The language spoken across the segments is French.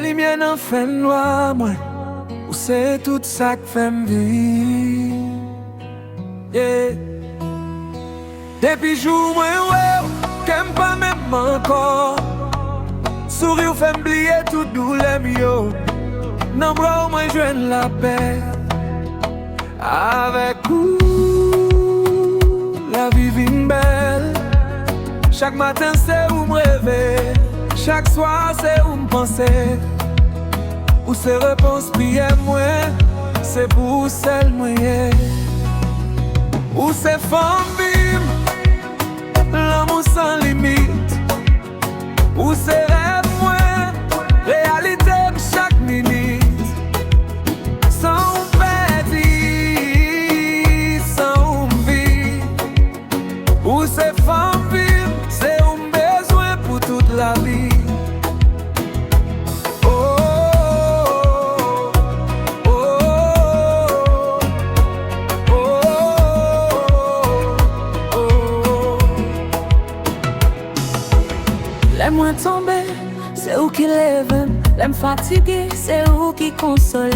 lumière dans fait noir moi. Ou c'est tout ça qui fait m'vivre. Yeah. Depuis jour moi ouais, qu'aime pas même encore. Sourire fait m'oublier tout douleur mio. Nan bras moi joindre la paix. Avec vous, la vie vient belle. Chaque matin c'est où me rêver. Chaque soir c'est où me penser. Où c'est réponse prière moi, c'est pour celle moyen. Où c'est femme vive, l'amour sans limite. Où c'est rêve moi, réalité chaque minute. Sans perdre, sans vie. Où c'est femme vive, c'est un besoin pour toute la vie. L'aime tomber, c'est où qui lève. L'aime fatigué, c'est où qui console.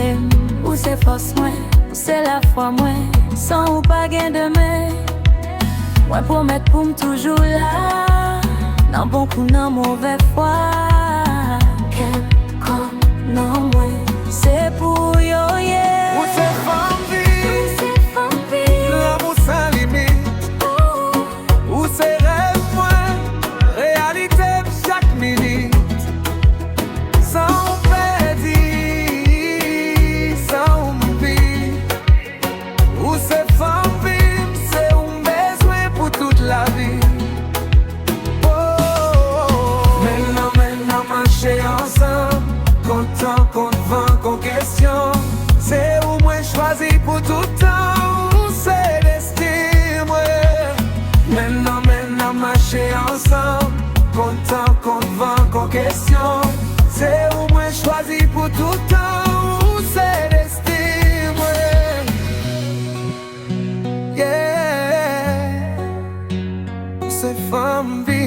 Où c'est force moi, où c'est la foi moi. Sans ou pas gain demain. Moi promettre pour me toujours là. Nan bon coup, nan mauvais foi. Quel comme non moi, c'est pour yo yeah. Où c'est femme vive, l'amour sans limite. Où c'est rêve moi, réalité chaque minute. Sans perdre, sans vie. Où c'est femme vive, c'est un besoin pour toute la vie. Maintenant marcher ensemble, content, convent, qu'on question. C'est où moi choisi pour tout temps, c'est destin moi. Maintenant marcher ensemble, content, convent, qu'on question. C'est où moi choisi pour tout temps, c'est destin moi. Yeah, c'est femme vie.